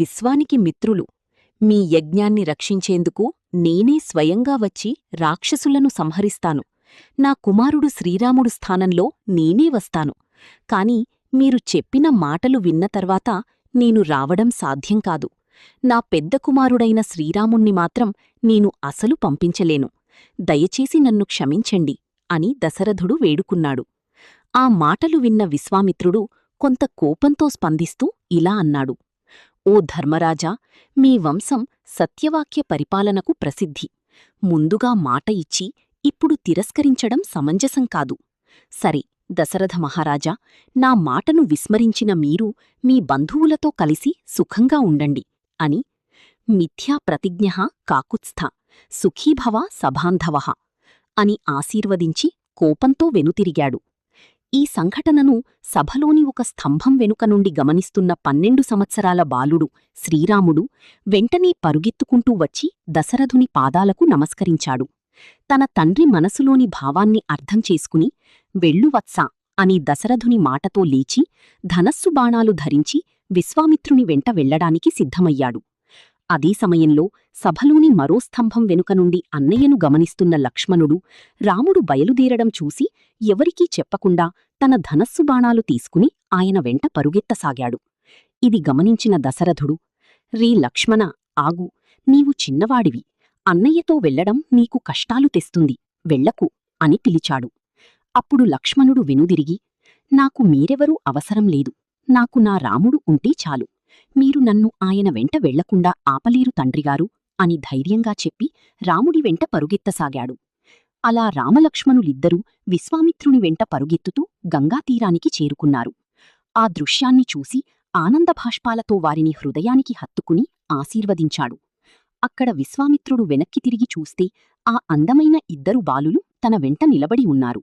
విశ్వానికి మిత్రులు. మీ యజ్ఞాన్ని రక్షించేందుకు నేనే స్వయంగా వచ్చి రాక్షసులను సంహరిస్తాను. నా కుమారుడు శ్రీరాముడు స్థానంలో నేనే వస్తాను. కాని మీరు చెప్పిన మాటలు విన్న తర్వాత నేను రావడం సాధ్యం కాదు. నా పెద్ద కుమారుడైన శ్రీరాముణ్ణి మాత్రం నేను అసలు పంపించలేను. దయచేసి నన్ను క్షమించండి అని దశరథుడు వేడుకున్నాడు. ఆ మాటలు విన్న విశ్వామిత్రుడు కొంత కోపంతో స్పందిస్తూ ఇలా అన్నాడు: ఓ ధర్మరాజా, మీ వంశం సత్యవాక్య పరిపాలనకు ప్రసిద్ధి. ముందుగా మాట ఇచ్చి ఇప్పుడు తిరస్కరించడం సమంజసం కాదు. సరే దశరథ మహారాజా, నా మాటను విస్మరించిన మీరు మీ బంధువులతో కలిసి సుఖంగా ఉండండి అని మిథ్యా ప్రతిజ్ఞః కాకుత్స్థ సుఖీభవ సబాంధవః అని ఆశీర్వదించి కోపంతో వెనుతిరిగాడు. ఈ సంఘటనను సభలోని ఒక స్తంభం వెనుక నుండి గమనిస్తున్న 12 సంవత్సరాల బాలుడు శ్రీరాముడు వెంటనే పరుగెత్తుకుంటూ వచ్చి దశరథుని పాదాలకు నమస్కరించాడు. తన తండ్రి మనసులోని భావాన్ని అర్థం చేసుకుని వెళ్ళు వత్సా అని దశరథుని మాటతో లేచి ధనస్సు బాణాలు ధరించి విశ్వామిత్రుని వెంట వెళ్లడానికి సిద్ధమయ్యాడు. అదే సమయంలో సభలోని మరో స్తంభం వెనుక నుండి అన్నయ్యను గమనిస్తున్న లక్ష్మణుడు రాముడు బయలుదేరడం చూసి ఎవరికీ చెప్పకుండా తన ధనస్సు బాణాలు తీసుకుని ఆయన వెంట పరుగెత్తసాగాడు. ఇది గమనించిన దశరథుడు, రీ లక్ష్మణ, ఆగు, నీవు చిన్నవాడివి. అన్నయ్యతో వెళ్లడం నీకు కష్టాలు తెస్తుంది, వెళ్లకు అని పిలిచాడు. అప్పుడు లక్ష్మణుడు వెనుదిరిగి, నాకు మీరెవరూ అవసరం లేదు. నాకు నా రాముడు ఉంటే చాలు. మీరు నన్ను ఆయన వెంట వెళ్లకుండా ఆపలేరు తండ్రిగారు అని ధైర్యంగా చెప్పి రాముడి వెంట పరుగెత్తసాగాడు. అలా రామలక్ష్మణులిద్దరూ విశ్వామిత్రుని వెంట పరుగెత్తుతూ గంగాతీరానికి చేరుకున్నారు. ఆ దృశ్యాన్ని చూసి ఆనందభాష్పాలతో వారిని హృదయానికి హత్తుకుని ఆశీర్వదించాడు. అక్కడ విశ్వామిత్రుడు వెనక్కి తిరిగి చూస్తే ఆ అందమైన ఇద్దరు బాలులు తన వెంట నిలబడి ఉన్నారు.